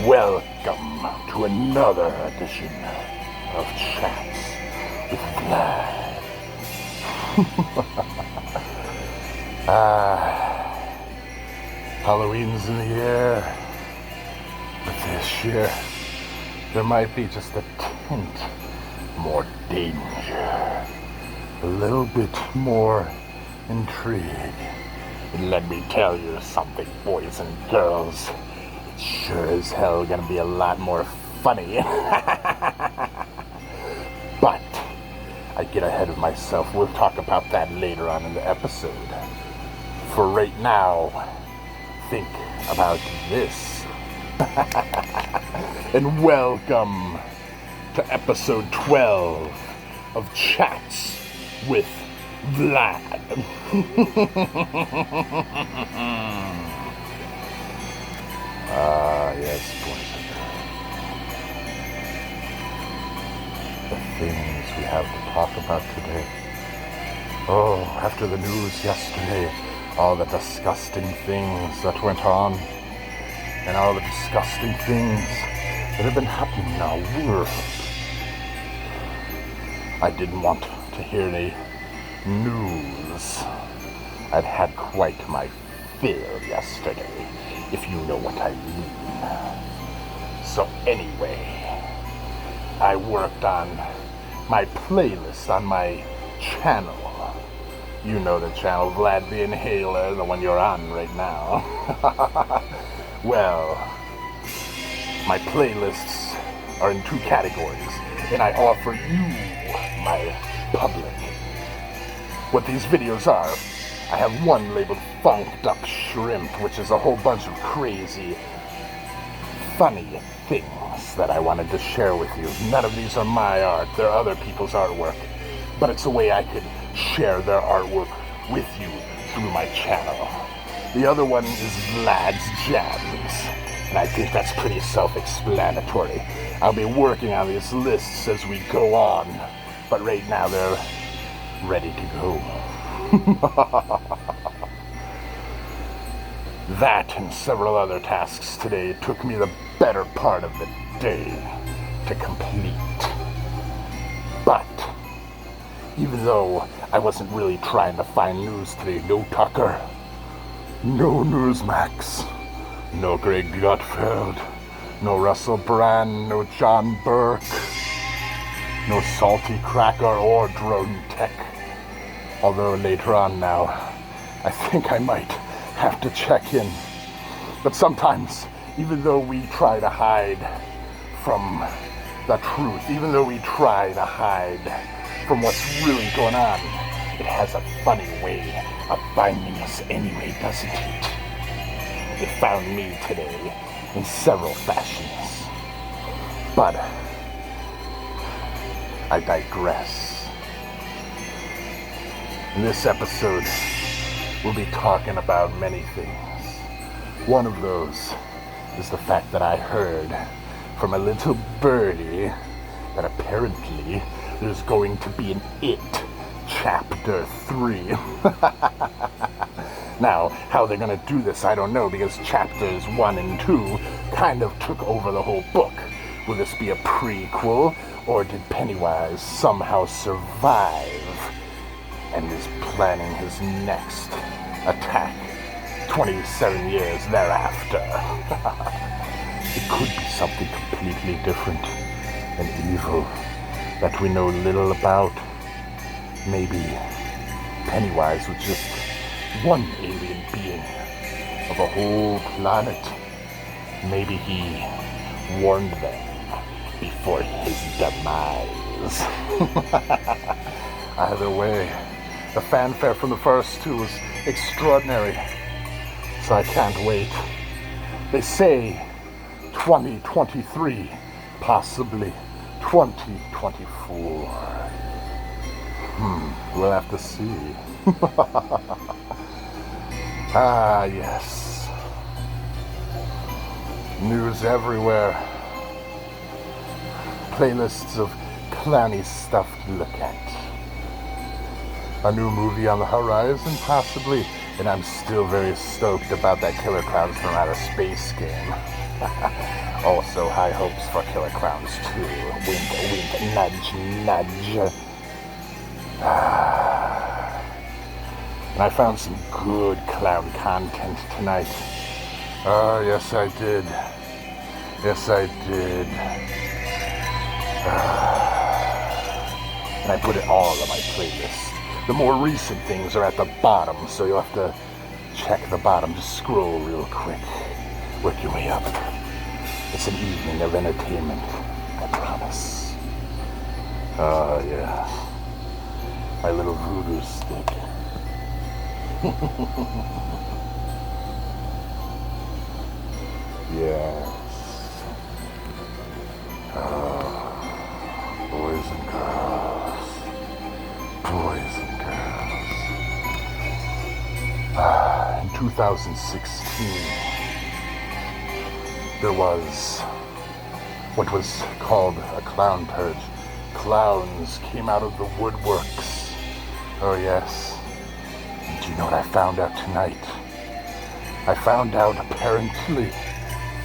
Welcome to another edition of Chats with Vlad. Halloween's in the air, but this year there might be just a tint more danger, a little bit more intrigue. And let me tell you something, boys and girls. It's sure as hell gonna be a lot more funny. But I get ahead of myself. We'll talk about that later on in the episode. For right now, think about this. And welcome to episode 12 of Chats with Vlad. Yes, boys and girls. The things we have to talk about today. Oh, after the news yesterday, all the disgusting things that went on, and all the disgusting things that have been happening in our world. I didn't want to hear any news. I'd had quite my fill yesterday, if you know what I mean. So anyway, I worked on my playlist on my channel. You know the channel, Vlad the Inhaler, the one you're on right now. Well, my playlists are in two categories, and I offer you, my public, what these videos are. I have one labeled Funked Up Shrimp, which is a whole bunch of crazy, funny things that I wanted to share with you. None of these are my art, they're other people's artwork. But it's a way I could share their artwork with you through my channel. The other one is Vlad's Jams, and I think that's pretty self-explanatory. I'll be working on these lists as we go on, but right now they're ready to go. That and several other tasks today took me the better part of the day to complete. But even though I wasn't really trying to find news today, no Tucker, no Newsmax, no Greg Gutfeld, no Russell Brand, no John Burke, no Salty Cracker or Drone Tech. Although later on now, I think I might have to check in. But sometimes, even though we try to hide from the truth, even though we try to hide from what's really going on, it has a funny way of finding us anyway, doesn't it? It found me today in several fashions. But I digress. In this episode, we'll be talking about many things. One of those is the fact that I heard from a little birdie that apparently there's going to be an It Chapter 3. Now, how they're going to do this, I don't know, because chapters 1 and 2 kind of took over the whole book. Will this be a prequel, or did Pennywise somehow survive and is planning his next attack 27 years thereafter? It could be something completely different and evil that we know little about. Maybe Pennywise was just one alien being of a whole planet. Maybe he warned them before his demise. Either way, the fanfare from the first two was extraordinary, so I can't wait. They say 2023, possibly 2024. We'll have to see. Ah, yes. News everywhere. Playlists of clowny stuff to look at. A new movie on the horizon, possibly, and I'm still very stoked about that Killer Clowns from Outer Space game. Also, high hopes for Killer Clowns too. Wink, wink, nudge, nudge. And I found some good clown content tonight. Oh, yes I did. Yes I did. And I put it all on my playlist. The more recent things are at the bottom, so you'll have to check the bottom. Just scroll real quick. Work your way up. It's an evening of entertainment, I promise. Oh, yeah. My little voodoo stick. Yes. Boys and girls. Boys and girls. In 2016, there was what was called a clown purge. Clowns came out of the woodworks. Oh yes. And do you know what I found out tonight? I found out apparently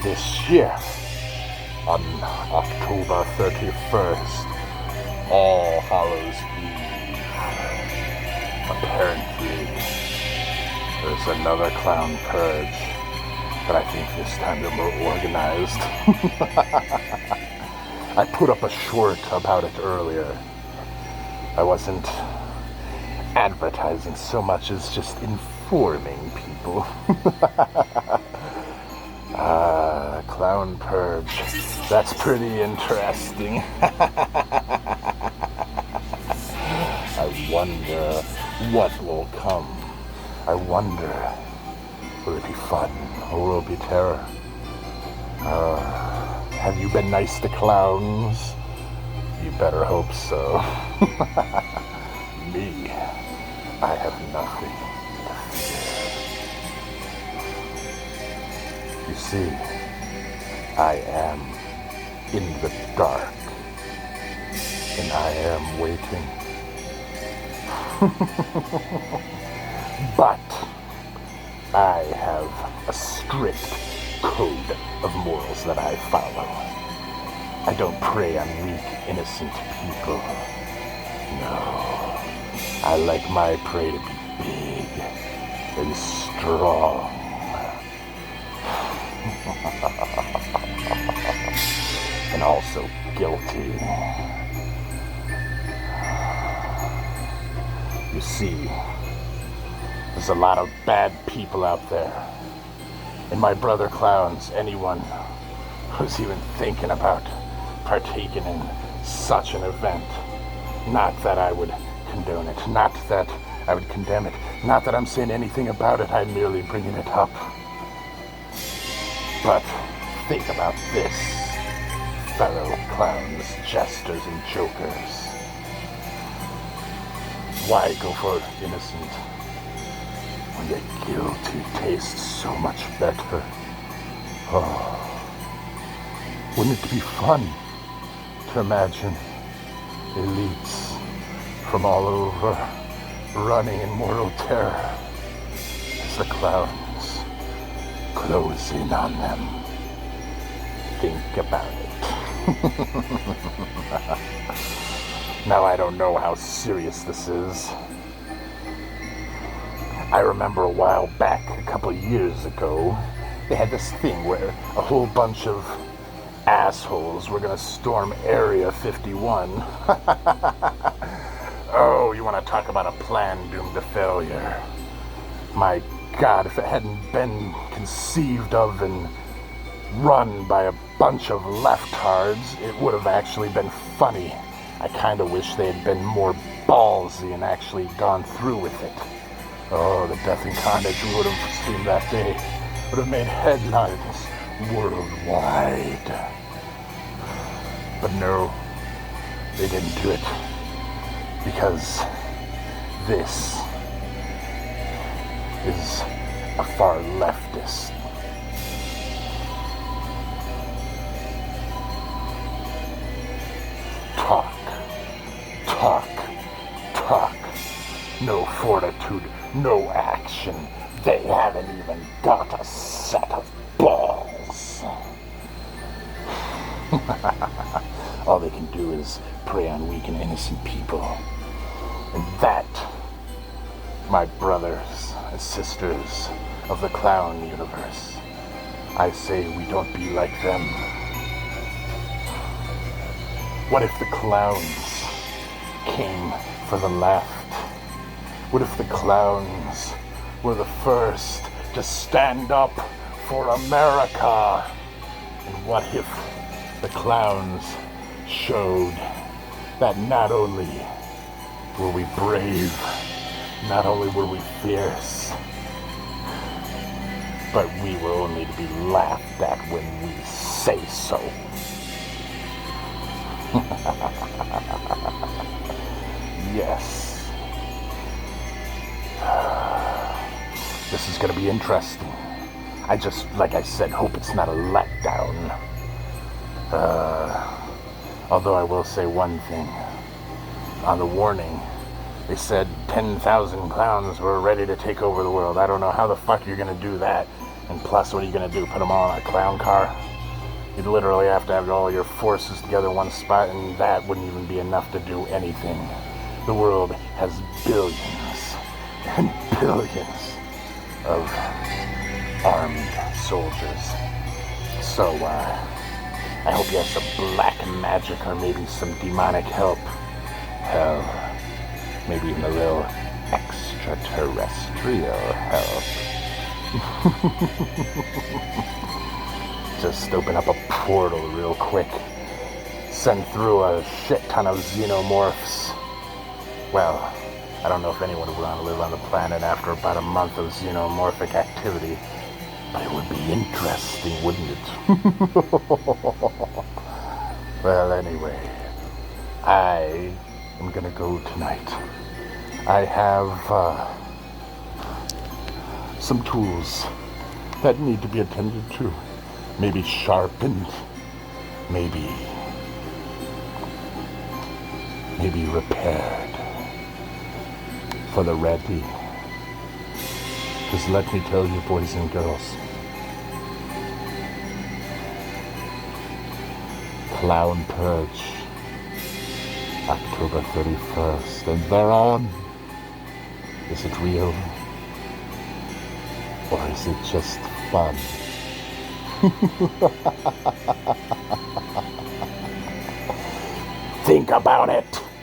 this year, on October 31st, All Hallows Eve, apparently there's another clown purge, but I think this time they're more organized. I put up a short about it earlier. I wasn't advertising so much as just informing people. Clown purge. That's pretty interesting. I wonder what will come. I wonder, will it be fun or will it be terror? Have you been nice to clowns? You better hope so. Me, I have nothing to fear. You see, I am in the dark, and I am waiting. But I have a strict code of morals that I follow. I don't prey on weak, innocent people. No. I like my prey to be big and strong. And also guilty. You see, there's a lot of bad people out there. And my brother clowns, anyone who's even thinking about partaking in such an event. Not that I would condone it, not that I would condemn it, not that I'm saying anything about it, I'm merely bringing it up. But think about this, fellow clowns, jesters, and jokers. Why go for innocent when the guilty tastes so much better? Oh, wouldn't it be fun to imagine elites from all over running in mortal terror as the clowns close in on them? Think about it. Now I don't know how serious this is. I remember a while back, a couple years ago, they had this thing where a whole bunch of assholes were gonna storm Area 51. Oh, you want to talk about a plan doomed to failure. My God, if it hadn't been conceived of and run by a bunch of leftards, it would have actually been funny. I kind of wish they had been more ballsy and actually gone through with it. Oh, the death and carnage we would have seen that day would have made headlines worldwide. But no, they didn't do it. Because this is a far leftist. Talk, talk, talk. No fortitude, no action. They haven't even got a set of balls. All they can do is prey on weak and innocent people. And that, my brothers and sisters of the clown universe, I say we don't be like them. What if the clowns came for the left? What if the clowns were the first to stand up for America? And what if the clowns showed that not only were we brave, not only were we fierce, but we were only to be laughed at when we say so. Yes. This is going to be interesting. I just, like I said, hope it's not a letdown. Although I will say one thing. On the warning, they said 10,000 clowns were ready to take over the world. I don't know how the fuck you're going to do that. And plus, what are you going to do? Put them all in a clown car? You'd literally have to have all your forces together in one spot, and that wouldn't even be enough to do anything. The world has billions and billions of armed soldiers. So, I hope you have some black magic or maybe some demonic help. Hell, maybe even a little extraterrestrial help. Just open up a portal real quick. Send through a shit ton of xenomorphs. Well, I don't know if anyone would want to live on the planet after about a month of xenomorphic activity. But it would be interesting, wouldn't it? Well, anyway, I am gonna go tonight. I have some tools that need to be attended to. Maybe sharpened. Maybe repaired. For the ready. Because let me tell you, boys and girls, Clown Purge, October 31st, and they're on. Is it real? Or is it just fun? Think about it.